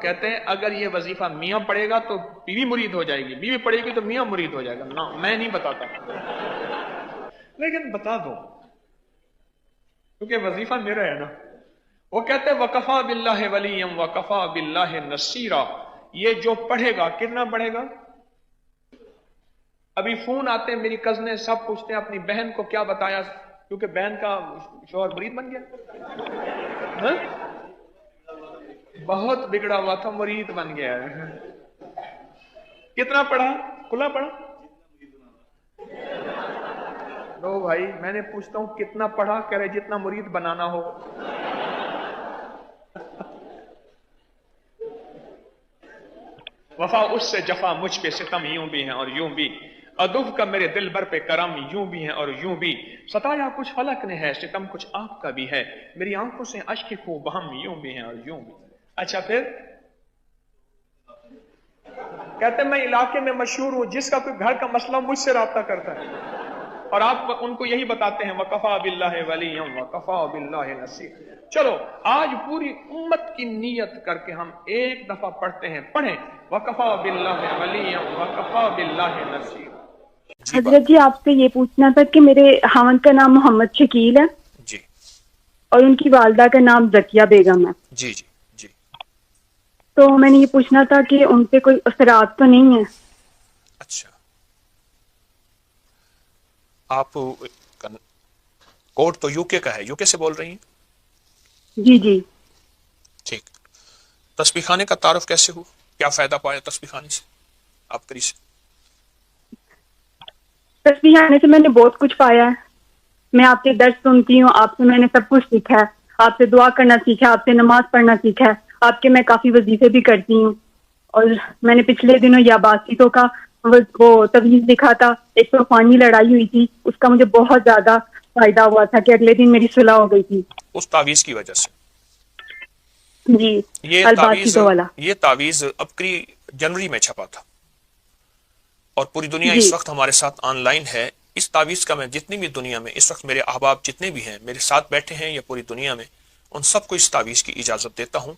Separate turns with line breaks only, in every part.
کہتے ہیں اگر یہ وظیفہ میاں پڑھے گا تو بیوی مرید ہو جائے گی، بیوی پڑھے گی تو میاں مرید ہو جائے گا. نہ، میں نہیں بتاتا، لیکن بتا دو کیونکہ وظیفہ میرا ہے نا. وہ کہتے ہیں وَكَفَى بِاللَّهِ وَلِيًّا وَكَفَى بِاللَّهِ نَصِيرًا. یہ جو پڑھے گا کتنا پڑھے گا؟ ابھی فون آتے ہیں میری کزنیں سب پوچھتے ہیں اپنی بہن کو کیا بتایا، کیونکہ بہن کا شوہر مرید بن گیا. ہاں؟ بہت بگڑا ہوا تھا، مرید بن گیا ہے. کتنا پڑھا؟ کھلا پڑھا؟ لو بھائی، میں نے پوچھتا ہوں کتنا پڑھا، کہہ رہے جتنا مرید بنانا ہو. وفا اس سے جفا مجھ پہ ستم یوں بھی ہیں اور یوں بھی، ادب کا میرے دل بر پہ کرم یوں بھی ہیں اور یوں بھی، ستایا کچھ فلک نے ہے ستم کچھ آپ کا بھی ہے، میری آنکھوں سے اشک کو بہم یوں بھی ہیں اور یوں بھی. اچھا پھر کہتے ہیں میں علاقے میں مشہور ہوں، جس کا کوئی گھر کا مسئلہ مجھ سے رابطہ کرتا ہے، اور آپ ان کو یہی بتاتے ہیں وَكَفَى بِاللَّهِ وَلِيًّا وَكَفَى بِاللَّهِ نَصِيرًا. چلو آج پوری امت کی نیت کر کے ہم ایک دفعہ پڑھتے ہیں، پڑھیں وَكَفَى بِاللَّهِ وَلِيًّا وَكَفَى بِاللَّهِ نَصِيرًا.
حضرت جی آپ سے یہ پوچھنا تھا کہ میرے خاوند کا نام محمد شکیل ہے
جی
اور ان کی والدہ کا نام زکیہ بیگم ہے.
جی جی جی.
تو میں نے یہ پوچھنا تھا کہ ان پہ کوئی اثرات تو نہیں ہے؟
اچھا، آپ کوڈ تو یو کے کا ہے، یو کے سے بول رہی ہیں؟
جی جی.
ٹھیک. تسبیح خانے کا تعارف کیسے ہو؟ کیا فائدہ پایا تسبیح خانے سے آپ کری سے؟
تسبیح آنے سے میں نے بہت کچھ پایا ہے. میں آپ کے درس سنتی ہوں، آپ سے میں نے سب کچھ سیکھا ہے، آپ سے دعا کرنا سیکھا، آپ سے نماز پڑھنا سیکھا ہے، آپ کے میں کافی وظیفے بھی کرتی ہوں. اور میں نے پچھلے دنوں یاباسیتوں کا وہ تویز لکھا تھا، ایک طوفانی لڑائی ہوئی تھی، اس کا مجھے بہت زیادہ فائدہ ہوا تھا کہ اگلے دن میری صلح ہو گئی تھی
اس تعویذ کی وجہ سے.
جی.
یہ
الباسیتوں والا.
تعویذ ابکری جنوری میں چھپا تھا، اور پوری دنیا
جی
اس وقت ہمارے ساتھ آن لائن ہے. اس تعویذ کا میں جتنی بھی دنیا میں اس وقت میرے احباب جتنے بھی ہیں میرے ساتھ بیٹھے ہیں یا پوری دنیا میں، ان سب کو اس تعویذ کی اجازت دیتا ہوں.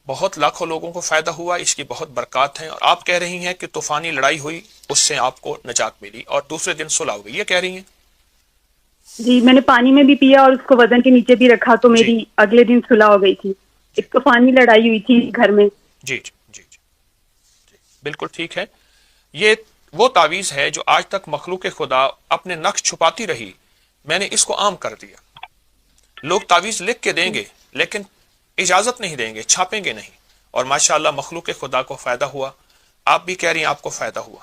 بہت لاکھوں لوگوں کو فائدہ ہوا، اس کی بہت برکات ہیں. اور آپ کہہ رہی ہیں کہ طوفانی لڑائی ہوئی، اس سے آپ کو نجات ملی اور دوسرے دن صلح ہو گئی، یہ کہہ رہی ہیں؟
جی. میں نے پانی میں بھی پیا اور اس کو وزن کے نیچے بھی رکھا تو
جی
میری اگلے دن صلح ہو گئی تھی.
جی
ایک طوفانی لڑائی ہوئی تھی گھر میں.
جی جی جی جی, جی. بالکل ٹھیک ہے. یہ وہ تعویذ ہے جو آج تک مخلوق خدا اپنے نقش چھپاتی رہی، میں نے اس کو عام کر دیا. لوگ تعویذ لکھ کے دیں گے لیکن اجازت نہیں دیں گے، چھاپیں گے نہیں، اور ماشاءاللہ مخلوق خدا کو فائدہ ہوا. آپ بھی کہہ رہی ہیں آپ کو فائدہ ہوا.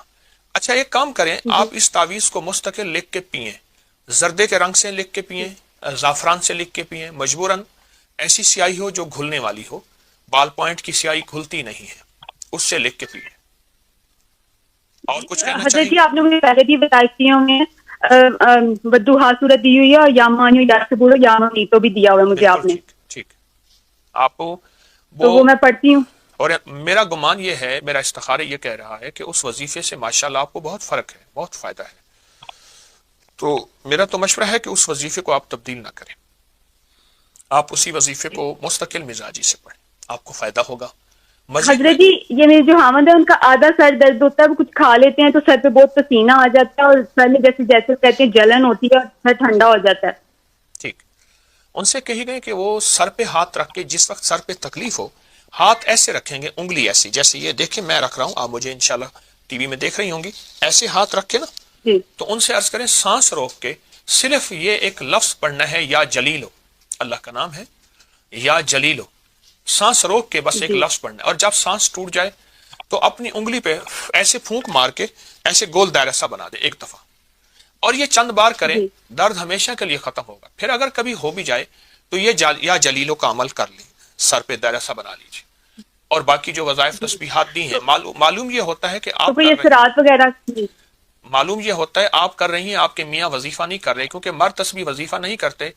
اچھا ایک کام کریں، آپ اس تعویذ کو مستقل لکھ کے پئیں، زردے کے رنگ سے لکھ کے پئیں، زعفران سے لکھ کے پئیں، مجبوراً ایسی سیاہی ہو جو گھلنے والی ہو. بال پوائنٹ کی سیاہی گھلتی نہیں ہے، اس سے لکھ کے پئیں. اور کچھ کہنا
حضرت
چاہیں
جی
گے؟
آپ نے مجھے پہلے بھی بتائی تھی ہمیں بدوہا صورت دی ہوئی ہے اور یا مانیو یا سے بولو یا مانی تو بھی دیا ہوا ہے مجھے
بالکل
آپ نے،
ٹھیک ٹھیک. آپ
تو وہ میں پڑھتی ہوں.
اور میرا گمان یہ ہے، میرا استخارہ یہ کہہ رہا ہے کہ اس وظیفے سے ماشاءاللہ آپ کو بہت فرق ہے، بہت فائدہ ہے. تو میرا تو مشورہ ہے کہ اس وظیفے کو آپ تبدیل نہ کریں، آپ اسی وظیفے کو مستقل مزاجی سے پڑھیں، آپ کو فائدہ ہوگا. مزید میں
حضرت جی یہ میرے جو خاوند ہے ان کا آدھا سر درد ہوتا ہے، وہ کچھ کھا لیتے ہیں تو سر پہ بہت پسینہ آ جاتا ہے اور سر میں جیسے جیسے کہتے ہیں جلن ہوتی ہے اور سر ٹھنڈا ہو جاتا ہے.
ٹھیک، ان سے کہی گئے کہ وہ سر پہ ہاتھ رکھ کے جس وقت سر پہ تکلیف ہو ہاتھ ایسے رکھیں گے، انگلی ایسی، جیسے یہ دیکھیں میں رکھ رہا ہوں، آپ مجھے انشاءاللہ ٹی وی میں دیکھ رہی ہوں گی، ایسے ہاتھ رکھ کے نا،
جی
تو ان سے عرض کریں سانس روک کے صرف یہ ایک لفظ پڑھنا ہے، یا جلیلو، اللہ کا نام ہے یا جلیلو. سانس روک کے بس ایک
جی
لفظ پڑھنا ہے، اور جب سانس ٹوٹ جائے تو اپنی انگلی پہ ایسے پھونک مار کے ایسے گول دائرہ سا بنا دے ایک دفعہ، اور یہ چند بار کریں،
جی
درد ہمیشہ کے لیے ختم ہوگا. پھر اگر کبھی ہو بھی جائے تو یہ یا جلیلو کا عمل کر لیں، سر پہ دائرہ سا بنا لیجیے. اور باقی جو وظائف تسبیحات دی ہیں، معلوم یہ ہوتا ہے کہ
تو
آپ
کوئی
کر رہے
اثرات وغیرہ؟ جی
معلوم یہ ہوتا ہے آپ کر رہی ہیں، آپ کے میاں وظیفہ نہیں کر رہے، کیونکہ مرد تسبیح وظیفہ نہیں کرتے،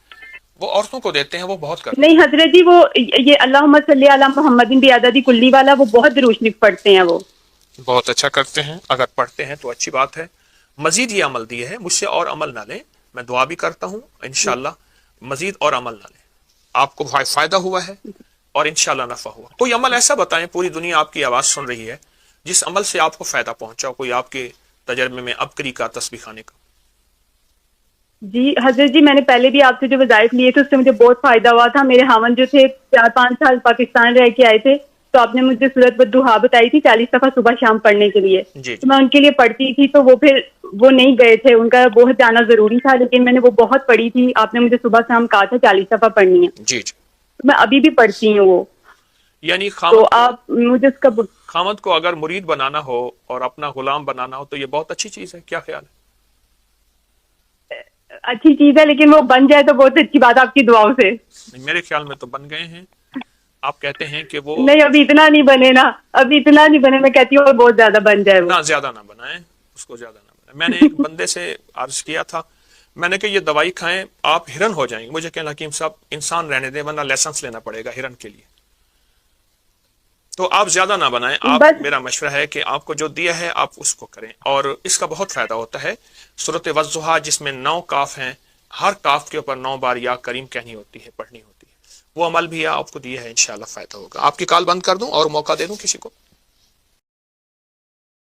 وہ عورتوں کو دیتے ہیں، وہ بہت کرتے
نہیں حضرت جی، وہ یہ اللہم صلی علی محمد بعدد کلی والا وہ بہت درود شریف پڑھتے ہیں. وہ
ہیں. بہت اچھا کرتے ہیں، اگر پڑھتے ہیں تو اچھی بات ہے. مزید یہ عمل دیے ہے، مجھ سے اور عمل نہ لیں، میں دعا بھی کرتا ہوں انشاءاللہ مزید اور عمل نہ لیں. آپ کو فائدہ ہوا ہے اور انشاءاللہ نفع ہوا. کوئی عمل ایسا بتائیں، پوری دنیا آپ کی آواز سن رہی ہے، جس عمل سے آپ کو فائدہ پہنچا، کوئی آپ کے تجربے میں ابکری کا، تسبیح خانے کا.
جی حضرت جی، میں نے پہلے بھی آپ سے جو وظائف لیے تھے اس سے مجھے بہت فائدہ ہوا تھا. میرے خاوند جو تھے 4-5 سال پاکستان رہ کے آئے تھے، تو آپ نے مجھے سورۃ الدحا بتائی تھی 40 دفعہ صبح شام پڑھنے کے لیے.
جی
تو میں ان کے لیے پڑھتی تھی، تو وہ نہیں گئے تھے، ان کا بہت جانا ضروری تھا، لیکن میں نے وہ بہت پڑھی تھی. آپ نے مجھے صبح شام کہا تھا 40 دفعہ پڑھنی ہے.
جی جی.
میں ابھی بھی پڑھتی ہوں وہ.
یعنی
تو آپ مجھے اس کا
خامد کو اگر مرید بنانا ہو اور اپنا غلام بنانا ہو تو یہ بہت اچھی چیز ہے. کیا خیال ہے؟
اچھی چیز ہے، لیکن وہ بن جائے تو بہت اچھی بات ہے آپ کی دعاؤں سے.
میرے خیال میں تو بن گئے ہیں. آپ کہتے ہیں کہ وہ
نہیں، ابھی اتنا نہیں بنے نا، ابھی اتنا نہیں بنے. میں کہتی ہوں اور بہت زیادہ بن جائے وہ.
نہ زیادہ نہ بنائیں اس کو، زیادہ نہ بنائیں. میں نے ایک بندے سے عرض کیا تھا، میں نے کہ یہ دوائی کھائیں آپ ہرن ہو جائیں گے. مجھے کہنا حکیم صاحب انسان رہنے دیں ورنہ لائسنس لینا پڑے گا ہرن کے لیے. تو آپ زیادہ نہ بنائیں. آپ میرا مشورہ ہے کہ آپ کو جو دیا ہے آپ اس کو کریں، اور اس کا بہت فائدہ ہوتا ہے. سورۃ والضحیٰ جس میں 9 کاف ہیں، ہر کاف کے اوپر 9 بار یا کریم کہنی ہوتی ہے، پڑھنی ہوتی ہے. وہ عمل بھی آپ کو دیا ہے، انشاءاللہ فائدہ ہوگا. آپ کی کال بند کر دوں اور موقع دے دوں کسی کو؟